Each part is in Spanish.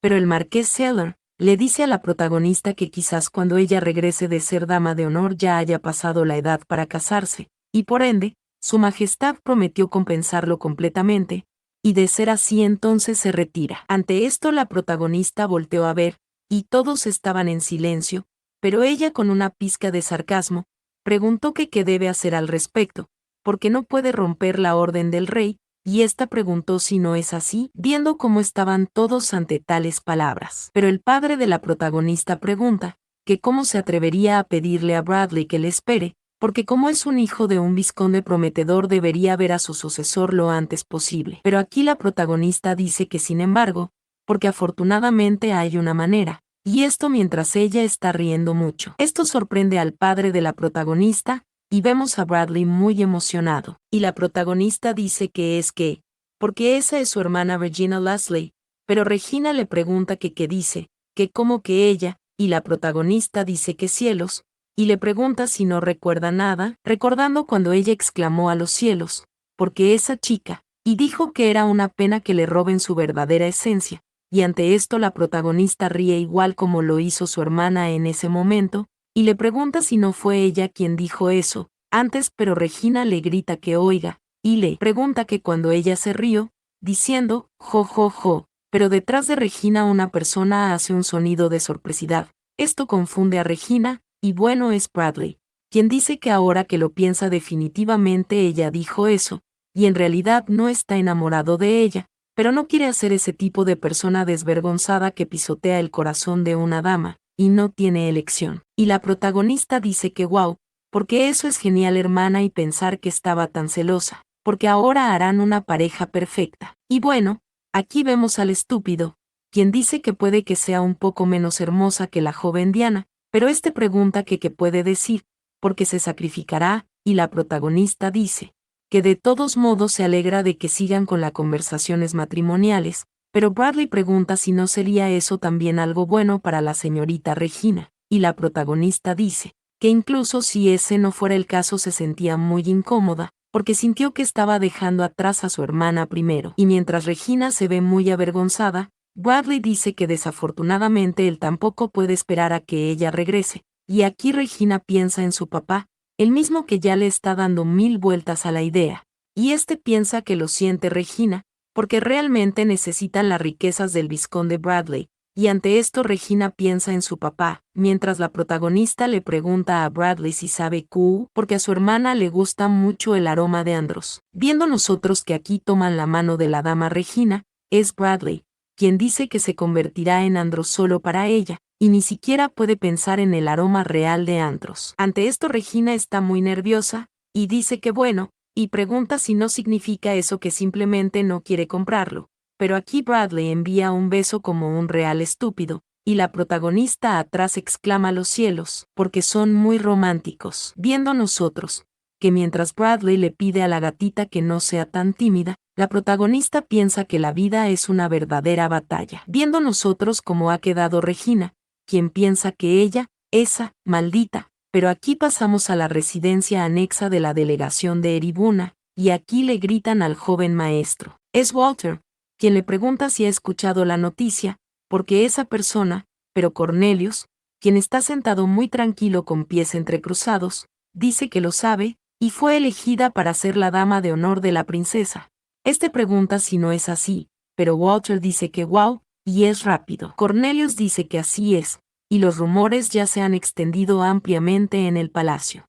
Pero el marqués Seller le dice a la protagonista que quizás cuando ella regrese de ser dama de honor ya haya pasado la edad para casarse, y por ende, su majestad prometió compensarlo completamente, y de ser así entonces se retira. Ante esto la protagonista volteó a ver, y todos estaban en silencio, pero ella con una pizca de sarcasmo, preguntó que qué debe hacer al respecto, porque no puede romper la orden del rey, y ésta preguntó si no es así, viendo cómo estaban todos ante tales palabras. Pero el padre de la protagonista pregunta, que cómo se atrevería a pedirle a Bradley que le espere, porque como es un hijo de un vizconde prometedor debería ver a su sucesor lo antes posible. Pero aquí la protagonista dice que sin embargo, porque afortunadamente hay una manera, y esto mientras ella está riendo mucho. Esto sorprende al padre de la protagonista, y vemos a Bradley muy emocionado. Y la protagonista dice que es que, porque esa es su hermana Regina Leslie, pero Regina le pregunta que qué dice, que como que ella, y la protagonista dice que cielos, y le pregunta si no recuerda nada, recordando cuando ella exclamó a los cielos, porque esa chica, y dijo que era una pena que le roben su verdadera esencia, y ante esto la protagonista ríe igual como lo hizo su hermana en ese momento, y le pregunta si no fue ella quien dijo eso, antes pero Regina le grita que oiga, y le pregunta que cuando ella se rió, diciendo, jo jo jo, pero detrás de Regina una persona hace un sonido de sorpresidad. Esto confunde a Regina, y bueno es Bradley, quien dice que ahora que lo piensa definitivamente ella dijo eso, y en realidad no está enamorado de ella, pero no quiere ser ese tipo de persona desvergonzada que pisotea el corazón de una dama, y no tiene elección. Y la protagonista dice que wow, porque eso es genial hermana y pensar que estaba tan celosa, porque ahora harán una pareja perfecta. Y bueno, aquí vemos al estúpido, quien dice que puede que sea un poco menos hermosa que la joven Diana, pero este pregunta que qué puede decir, porque se sacrificará, y la protagonista dice que de todos modos se alegra de que sigan con las conversaciones matrimoniales, pero Bradley pregunta si no sería eso también algo bueno para la señorita Regina, y la protagonista dice que incluso si ese no fuera el caso se sentía muy incómoda, porque sintió que estaba dejando atrás a su hermana primero. Y mientras Regina se ve muy avergonzada, Bradley dice que desafortunadamente él tampoco puede esperar a que ella regrese, y aquí Regina piensa en su papá, el mismo que ya le está dando 1000 vueltas a la idea, y este piensa que lo siente Regina, porque realmente necesitan las riquezas del vizconde Bradley, y ante esto Regina piensa en su papá, mientras la protagonista le pregunta a Bradley si sabe porque a su hermana le gusta mucho el aroma de Andros. Viendo nosotros que aquí toman la mano de la dama Regina, es Bradley, quien dice que se convertirá en Andros solo para ella, y ni siquiera puede pensar en el aroma real de Andros. Ante esto Regina está muy nerviosa, y dice que bueno, y pregunta si no significa eso que simplemente no quiere comprarlo. Pero aquí Bradley envía un beso como un real estúpido, y la protagonista atrás exclama los cielos, porque son muy románticos. Viendo nosotros, que mientras Bradley le pide a la gatita que no sea tan tímida, la protagonista piensa que la vida es una verdadera batalla. Viendo nosotros cómo ha quedado Regina, quien piensa que ella, esa, maldita, pero aquí pasamos a la residencia anexa de la delegación de Eribuna, y aquí le gritan al joven maestro. Es Walter, quien le pregunta si ha escuchado la noticia, porque esa persona, pero Cornelius, quien está sentado muy tranquilo con pies entrecruzados, dice que lo sabe, y fue elegida para ser la dama de honor de la princesa. Este pregunta si no es así, pero Walter dice que wow, y es rápido. Cornelius dice que así es, y los rumores ya se han extendido ampliamente en el palacio.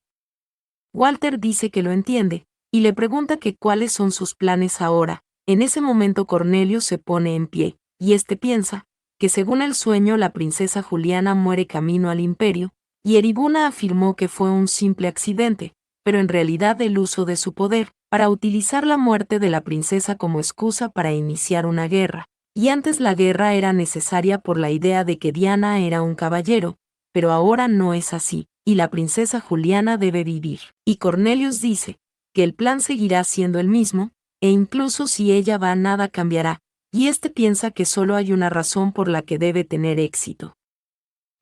Walter dice que lo entiende, y le pregunta que cuáles son sus planes ahora. En ese momento Cornelius se pone en pie, y este piensa que según el sueño la princesa Juliana muere camino al imperio, y Eribuna afirmó que fue un simple accidente, pero en realidad el uso de su poder, para utilizar la muerte de la princesa como excusa para iniciar una guerra. Y antes la guerra era necesaria por la idea de que Diana era un caballero, pero ahora no es así, y la princesa Juliana debe vivir. Y Cornelius dice que el plan seguirá siendo el mismo, e incluso si ella va nada cambiará, y este piensa que solo hay una razón por la que debe tener éxito.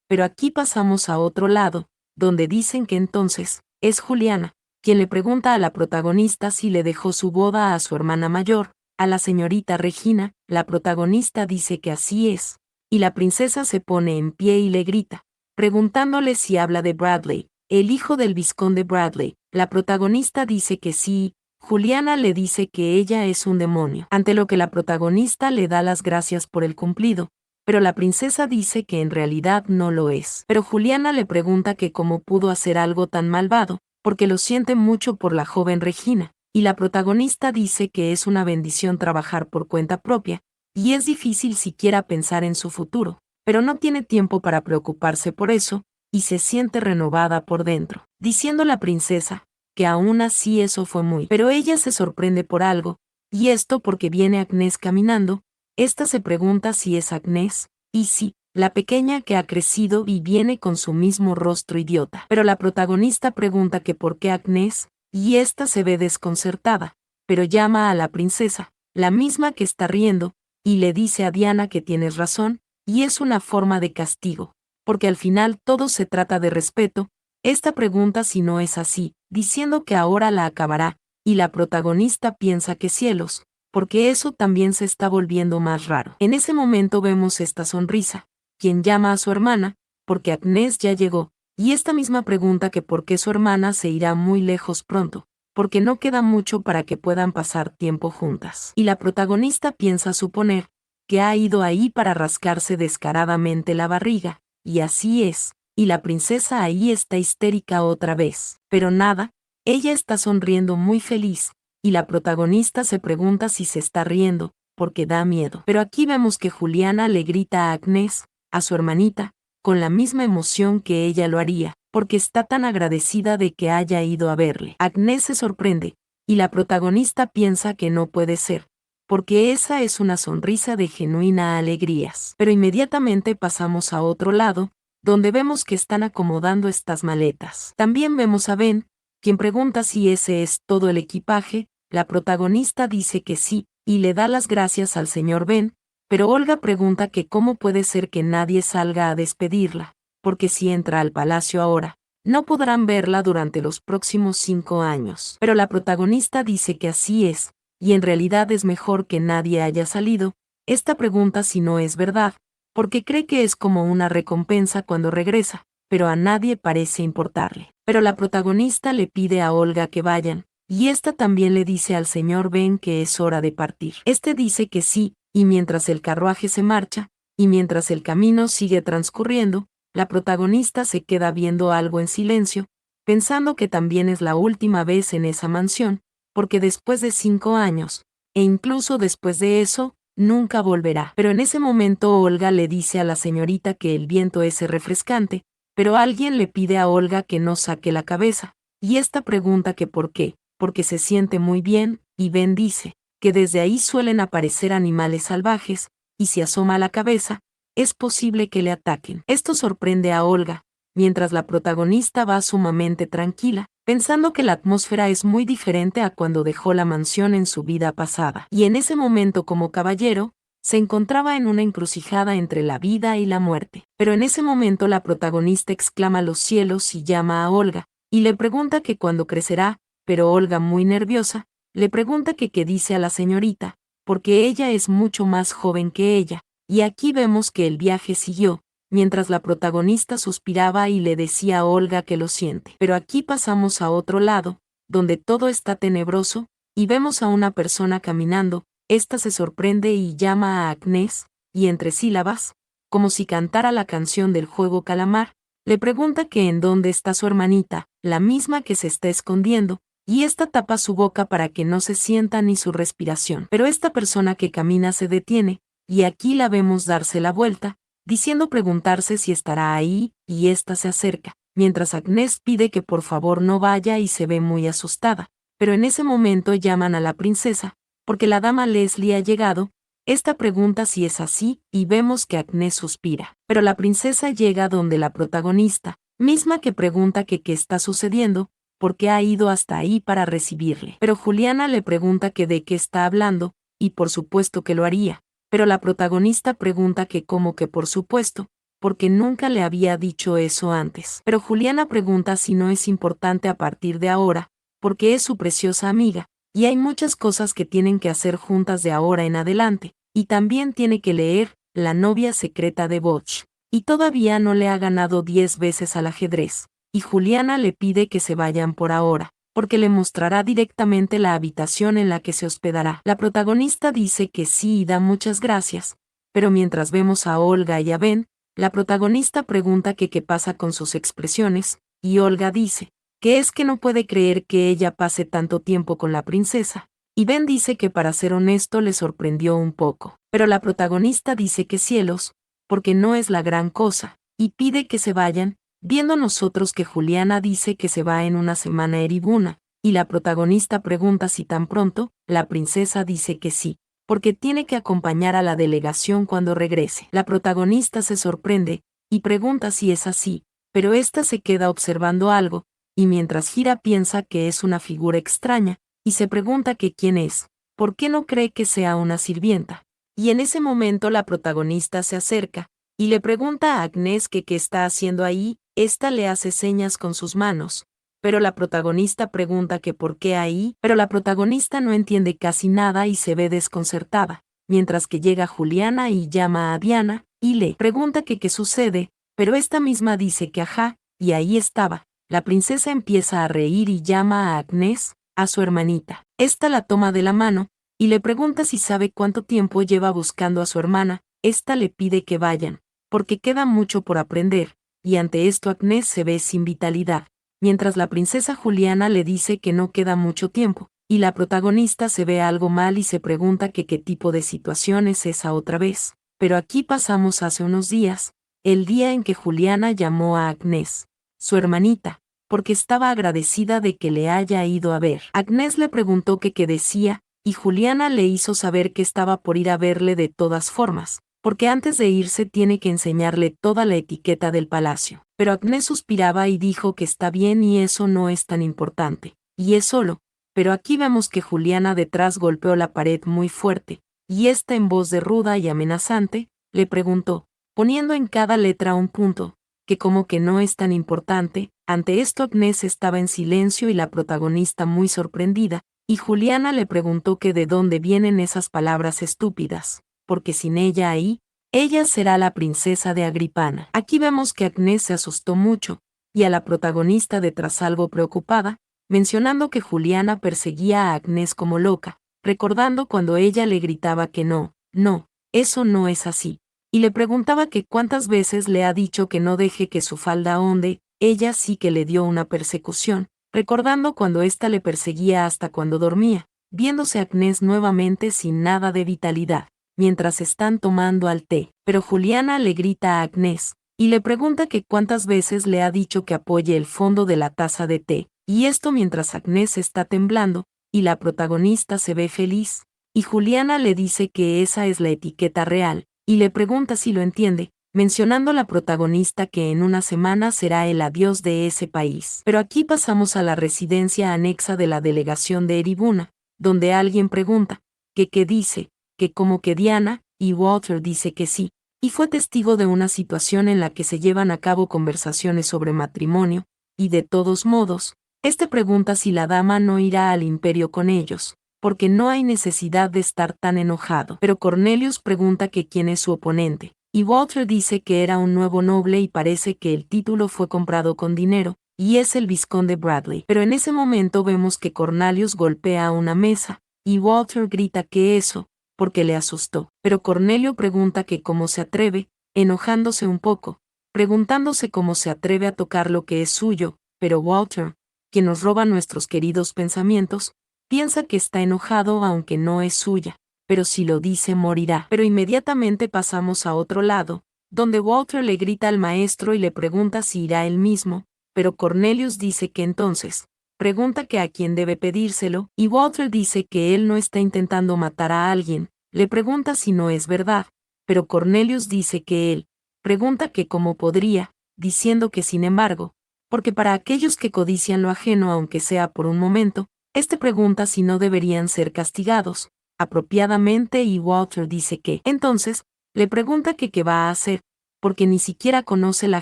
Pero aquí pasamos a otro lado, donde dicen que entonces, es Juliana, quien le pregunta a la protagonista si le dejó su boda a su hermana mayor, a la señorita Regina. La protagonista dice que así es, y la princesa se pone en pie y le grita, preguntándole si habla de Bradley, el hijo del vizconde Bradley. La protagonista dice que sí. Juliana le dice que ella es un demonio, ante lo que la protagonista le da las gracias por el cumplido, pero la princesa dice que en realidad no lo es. Pero Juliana le pregunta que cómo pudo hacer algo tan malvado, porque lo siente mucho por la joven Regina, y la protagonista dice que es una bendición trabajar por cuenta propia, y es difícil siquiera pensar en su futuro, pero no tiene tiempo para preocuparse por eso, y se siente renovada por dentro, diciendo la princesa, que aún así eso fue muy. Pero ella se sorprende por algo, y esto porque viene Agnès caminando. Esta se pregunta si es Agnès, y sí, la pequeña que ha crecido y viene con su mismo rostro idiota. Pero la protagonista pregunta que por qué Agnès, y esta se ve desconcertada, pero llama a la princesa, la misma que está riendo, y le dice a Diana que tienes razón, y es una forma de castigo, porque al final todo se trata de respeto. Esta pregunta si no es así, diciendo que ahora la acabará, y la protagonista piensa que cielos, porque eso también se está volviendo más raro. En ese momento vemos esta sonrisa, quien llama a su hermana, porque Agnès ya llegó, y esta misma pregunta que por qué su hermana se irá muy lejos pronto, porque no queda mucho para que puedan pasar tiempo juntas. Y la protagonista piensa suponer que ha ido ahí para rascarse descaradamente la barriga, y así es. Y la princesa ahí está histérica otra vez. Pero nada, ella está sonriendo muy feliz, y la protagonista se pregunta si se está riendo, porque da miedo. Pero aquí vemos que Juliana le grita a Agnès, a su hermanita, con la misma emoción que ella lo haría, porque está tan agradecida de que haya ido a verle. Agnès se sorprende, y la protagonista piensa que no puede ser, porque esa es una sonrisa de genuina alegrías. Pero inmediatamente pasamos a otro lado, donde vemos que están acomodando estas maletas. También vemos a Ben, quien pregunta si ese es todo el equipaje. La protagonista dice que sí, y le da las gracias al señor Ben, pero Olga pregunta que cómo puede ser que nadie salga a despedirla, porque si entra al palacio ahora, no podrán verla durante los próximos 5 años. Pero la protagonista dice que así es, y en realidad es mejor que nadie haya salido. Esta pregunta si no es verdad, porque cree que es como una recompensa cuando regresa, pero a nadie parece importarle. Pero la protagonista le pide a Olga que vayan, y esta también le dice al señor Ben que es hora de partir. Este dice que sí, y mientras el carruaje se marcha, y mientras el camino sigue transcurriendo, la protagonista se queda viendo algo en silencio, pensando que también es la última vez en esa mansión, porque después de 5 años, e incluso después de eso, nunca volverá. Pero en ese momento Olga le dice a la señorita que el viento es refrescante, pero alguien le pide a Olga que no saque la cabeza, y esta pregunta que por qué, porque se siente muy bien, y Ben dice que desde ahí suelen aparecer animales salvajes, y si asoma la cabeza, es posible que le ataquen. Esto sorprende a Olga, mientras la protagonista va sumamente tranquila, pensando que la atmósfera es muy diferente a cuando dejó la mansión en su vida pasada. Y en ese momento como caballero, se encontraba en una encrucijada entre la vida y la muerte. Pero en ese momento la protagonista exclama los cielos y llama a Olga, y le pregunta que cuándo crecerá, pero Olga muy nerviosa, le pregunta que qué dice a la señorita, porque ella es mucho más joven que ella, y aquí vemos que el viaje siguió, mientras la protagonista suspiraba y le decía a Olga que lo siente. Pero aquí pasamos a otro lado, donde todo está tenebroso, y vemos a una persona caminando. Esta se sorprende y llama a Agnès, y entre sílabas, como si cantara la canción del juego Calamar, le pregunta que en dónde está su hermanita, la misma que se está escondiendo, y esta tapa su boca para que no se sienta ni su respiración. Pero esta persona que camina se detiene, y aquí la vemos darse la vuelta, diciendo preguntarse si estará ahí, y ésta se acerca, mientras Agnès pide que por favor no vaya y se ve muy asustada. Pero en ese momento llaman a la princesa, porque la dama Leslie ha llegado. Esta pregunta si es así, y vemos que Agnès suspira. Pero la princesa llega donde la protagonista, misma que pregunta que qué está sucediendo, porque ha ido hasta ahí para recibirle. Pero Juliana le pregunta que de qué está hablando, y por supuesto que lo haría. Pero la protagonista pregunta que cómo que por supuesto, porque nunca le había dicho eso antes. Pero Juliana pregunta si no es importante a partir de ahora, porque es su preciosa amiga, y hay muchas cosas que tienen que hacer juntas de ahora en adelante, y también tiene que leer, la novia secreta de Butch, y todavía no le ha ganado 10 veces al ajedrez, y Juliana le pide que se vayan por ahora, porque le mostrará directamente la habitación en la que se hospedará. La protagonista dice que sí y da muchas gracias, pero mientras vemos a Olga y a Ben, la protagonista pregunta que qué pasa con sus expresiones, y Olga dice que es que no puede creer que ella pase tanto tiempo con la princesa, y Ben dice que para ser honesto le sorprendió un poco, pero la protagonista dice que cielos, porque no es la gran cosa, y pide que se vayan, viendo nosotros que Juliana dice que se va en una semana a Eriguna, y la protagonista pregunta si tan pronto, la princesa dice que sí, porque tiene que acompañar a la delegación cuando regrese. La protagonista se sorprende, y pregunta si es así, pero ésta se queda observando algo, y mientras gira piensa que es una figura extraña, y se pregunta que quién es, ¿por qué no cree que sea una sirvienta? Y en ese momento la protagonista se acerca, y le pregunta a Agnes que qué está haciendo ahí, ésta le hace señas con sus manos, pero la protagonista pregunta que por qué ahí, pero la protagonista no entiende casi nada y se ve desconcertada, mientras que llega Juliana y llama a Diana, y le pregunta que qué sucede, pero esta misma dice que ajá, y ahí estaba. La princesa empieza a reír y llama a Agnes, a su hermanita. Esta la toma de la mano, y le pregunta si sabe cuánto tiempo lleva buscando a su hermana. Esta le pide que vayan, porque queda mucho por aprender, y ante esto Agnes se ve sin vitalidad, mientras la princesa Juliana le dice que no queda mucho tiempo, y la protagonista se ve algo mal y se pregunta que qué tipo de situación es esa otra vez. Pero aquí pasamos hace unos días, el día en que Juliana llamó a Agnes, su hermanita, porque estaba agradecida de que le haya ido a ver. Agnes le preguntó que qué decía, y Juliana le hizo saber que estaba por ir a verle de todas formas, porque antes de irse tiene que enseñarle toda la etiqueta del palacio. Pero Agnes suspiraba y dijo que está bien y eso no es tan importante, y es solo. Pero aquí vemos que Juliana detrás golpeó la pared muy fuerte, y esta en voz de ruda y amenazante, le preguntó, poniendo en cada letra un punto, que como que no es tan importante. Ante esto Agnes estaba en silencio y la protagonista muy sorprendida, y Juliana le preguntó que de dónde vienen esas palabras estúpidas, porque sin ella ahí, ella será la princesa de Agripana. Aquí vemos que Agnes se asustó mucho, y a la protagonista detrás algo preocupada, mencionando que Juliana perseguía a Agnes como loca, recordando cuando ella le gritaba que no, no, eso no es así, y le preguntaba que cuántas veces le ha dicho que no deje que su falda onde. Ella sí que le dio una persecución, recordando cuando ésta le perseguía hasta cuando dormía, viéndose Agnes nuevamente sin nada de vitalidad, mientras están tomando al té. Pero Juliana le grita a Agnes, y le pregunta que cuántas veces le ha dicho que apoye el fondo de la taza de té, y esto mientras Agnes está temblando, y la protagonista se ve feliz, y Juliana le dice que esa es la etiqueta real, y le pregunta si lo entiende, mencionando la protagonista que en una semana será el adiós de ese país. Pero aquí pasamos a la residencia anexa de la delegación de Eriguna, donde alguien pregunta, que qué dice, que como que Diana, y Walter dice que sí, y fue testigo de una situación en la que se llevan a cabo conversaciones sobre matrimonio, y de todos modos, este pregunta si la dama no irá al imperio con ellos, porque no hay necesidad de estar tan enojado. Pero Cornelius pregunta que quién es su oponente, y Walter dice que era un nuevo noble y parece que el título fue comprado con dinero, y es el vizconde Bradley. Pero en ese momento vemos que Cornelius golpea una mesa, y Walter grita que eso, porque le asustó. Pero Cornelio pregunta que cómo se atreve, enojándose un poco, preguntándose cómo se atreve a tocar lo que es suyo, pero Walter, quien nos roba nuestros queridos pensamientos, piensa que está enojado aunque no es suya, pero si lo dice morirá. Pero inmediatamente pasamos a otro lado, donde Walter le grita al maestro y le pregunta si irá él mismo, pero Cornelius dice que entonces, pregunta que a quién debe pedírselo, y Walter dice que él no está intentando matar a alguien, le pregunta si no es verdad, pero Cornelius dice que él, pregunta que cómo podría, diciendo que sin embargo, porque para aquellos que codician lo ajeno aunque sea por un momento, este pregunta si no deberían ser castigados apropiadamente y Walter dice que, entonces, le pregunta que qué va a hacer, porque ni siquiera conoce la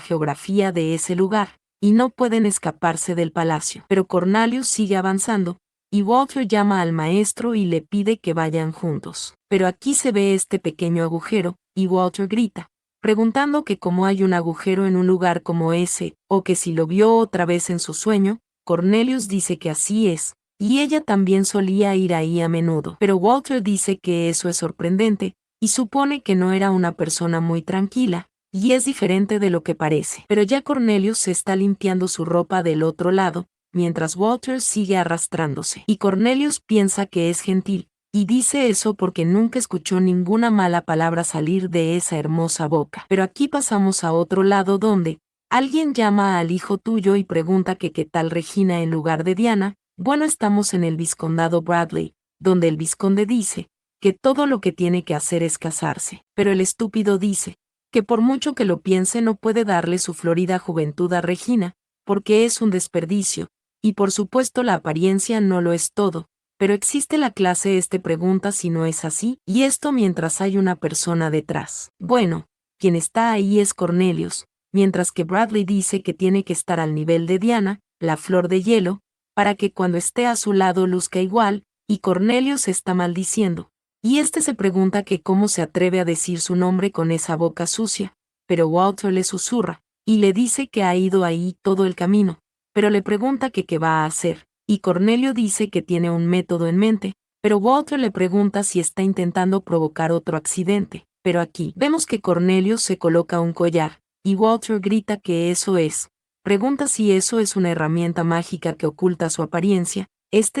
geografía de ese lugar, y no pueden escaparse del palacio. Pero Cornelius sigue avanzando, y Walter llama al maestro y le pide que vayan juntos. Pero aquí se ve este pequeño agujero, y Walter grita, preguntando que cómo hay un agujero en un lugar como ese, o que si lo vio otra vez en su sueño. Cornelius dice que así es, y ella también solía ir ahí a menudo. Pero Walter dice que eso es sorprendente, y supone que no era una persona muy tranquila, y es diferente de lo que parece. Pero ya Cornelius se está limpiando su ropa del otro lado, mientras Walter sigue arrastrándose. Y Cornelius piensa que es gentil, y dice eso porque nunca escuchó ninguna mala palabra salir de esa hermosa boca. Pero aquí pasamos a otro lado donde alguien llama al hijo tuyo y pregunta que qué tal Regina en lugar de Diana. Bueno, estamos en el vizcondado Bradley, donde el vizconde dice que todo lo que tiene que hacer es casarse. Pero el estúpido dice que por mucho que lo piense no puede darle su florida juventud a Regina, porque es un desperdicio, y por supuesto la apariencia no lo es todo. Pero existe la clase pregunta si no es así, y esto mientras hay una persona detrás. Bueno, quien está ahí es Cornelius, mientras que Bradley dice que tiene que estar al nivel de Diana, la flor de hielo, para que cuando esté a su lado luzca igual, y Cornelius está maldiciendo. Y se pregunta que cómo se atreve a decir su nombre con esa boca sucia, pero Walter le susurra, y le dice que ha ido ahí todo el camino, pero le pregunta que qué va a hacer. Y Cornelio dice que tiene un método en mente, pero Walter le pregunta si está intentando provocar otro accidente. Pero aquí vemos que Cornelio se coloca un collar, y Walter grita que eso es. Pregunta si eso es una herramienta mágica que oculta su apariencia.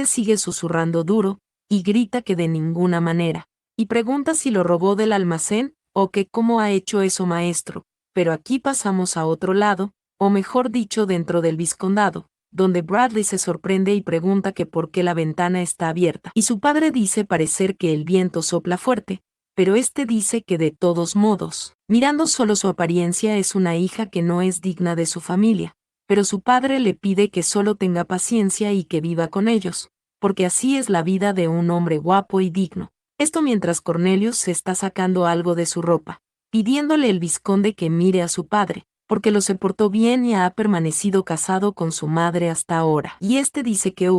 Sigue susurrando duro, y grita que de ninguna manera. Y pregunta si lo robó del almacén, o que cómo ha hecho eso maestro. Pero aquí pasamos a otro lado, o mejor dicho dentro del vizcondado, donde Bradley se sorprende y pregunta que por qué la ventana está abierta. Y su padre dice parecer que el viento sopla fuerte, pero dice que de todos modos, mirando solo su apariencia es una hija que no es digna de su familia, pero su padre le pide que solo tenga paciencia y que viva con ellos, porque así es la vida de un hombre guapo y digno. Esto mientras Cornelius se está sacando algo de su ropa, pidiéndole el vizconde que mire a su padre, porque lo se portó bien y ha permanecido casado con su madre hasta ahora. Y dice que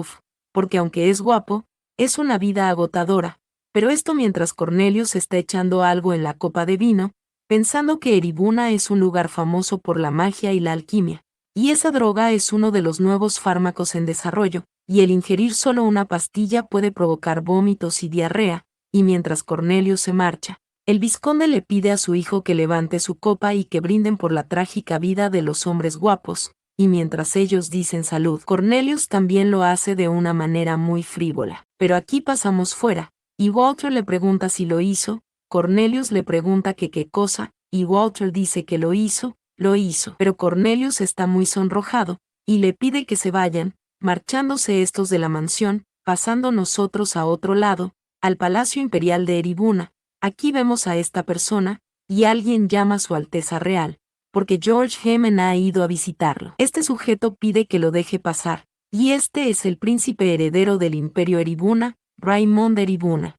porque aunque es guapo, es una vida agotadora. Pero esto mientras Cornelius está echando algo en la copa de vino, pensando que Eribuna es un lugar famoso por la magia y la alquimia. Y esa droga es uno de los nuevos fármacos en desarrollo, y el ingerir solo una pastilla puede provocar vómitos y diarrea. Y mientras Cornelius se marcha, el vizconde le pide a su hijo que levante su copa y que brinden por la trágica vida de los hombres guapos, y mientras ellos dicen salud, Cornelius también lo hace de una manera muy frívola. Pero aquí pasamos fuera, y Walter le pregunta si lo hizo, Cornelius le pregunta que qué cosa, y Walter dice que lo hizo, pero Cornelius está muy sonrojado, y le pide que se vayan, marchándose estos de la mansión, pasando nosotros a otro lado, al Palacio Imperial de Eribuna. Aquí vemos a esta persona, y alguien llama a Su Alteza Real, porque George Hemen ha ido a visitarlo. Sujeto pide que lo deje pasar, y es el príncipe heredero del Imperio Eribuna, Raymond Eribuna.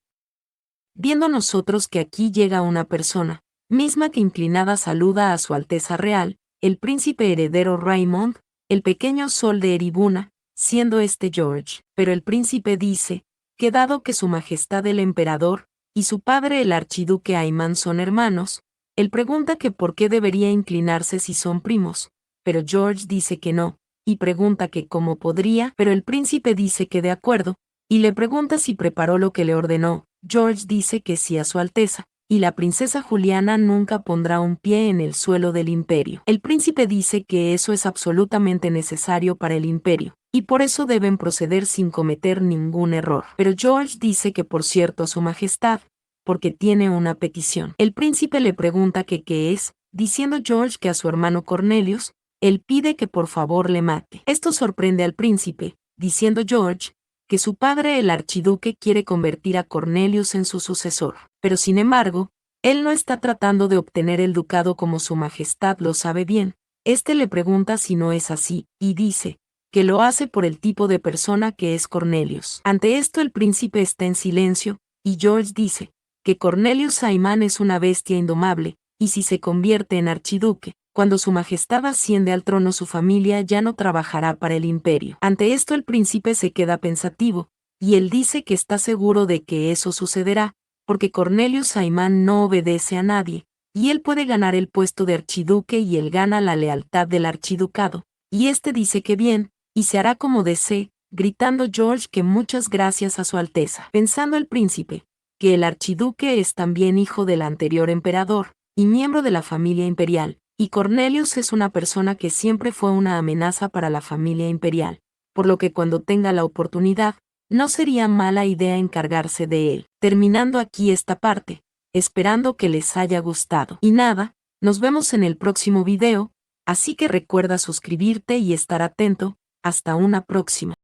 Viendo nosotros que aquí llega una persona, misma que inclinada saluda a Su Alteza Real, el príncipe heredero Raymond, el pequeño sol de Eribuna, siendo George. Pero el príncipe dice, que dado que Su Majestad el Emperador, y su padre el archiduque Aimán son hermanos, él pregunta que por qué debería inclinarse si son primos, pero George dice que no, y pregunta que cómo podría, pero el príncipe dice que de acuerdo, y le pregunta si preparó lo que le ordenó. George dice que sí a Su Alteza, y la princesa Juliana nunca pondrá un pie en el suelo del imperio. El príncipe dice que eso es absolutamente necesario para el imperio, y por eso deben proceder sin cometer ningún error. Pero George dice que por cierto a Su Majestad, porque tiene una petición. El príncipe le pregunta que qué es, diciendo George que a su hermano Cornelius, él pide que por favor le mate. Esto sorprende al príncipe, diciendo George, que su padre el archiduque quiere convertir a Cornelius en su sucesor. Pero sin embargo, él no está tratando de obtener el ducado como Su Majestad lo sabe bien. Le pregunta si no es así, y dice, que lo hace por el tipo de persona que es Cornelius. Ante esto el príncipe está en silencio, y George dice, que Cornelius Aimán es una bestia indomable, y si se convierte en archiduque, cuando Su Majestad asciende al trono su familia ya no trabajará para el imperio. Ante esto el príncipe se queda pensativo, y él dice que está seguro de que eso sucederá, porque Cornelius Saimán no obedece a nadie, y él puede ganar el puesto de archiduque y él gana la lealtad del archiducado, y este dice que bien, y se hará como desee, gritando George que muchas gracias a su Alteza. Pensando el príncipe, que el archiduque es también hijo del anterior emperador, y miembro de la familia imperial, y Cornelius es una persona que siempre fue una amenaza para la familia imperial, por lo que cuando tenga la oportunidad, no sería mala idea encargarse de él. Terminando aquí esta parte, esperando que les haya gustado. Y nada, nos vemos en el próximo video, así que recuerda suscribirte y estar atento. Hasta una próxima.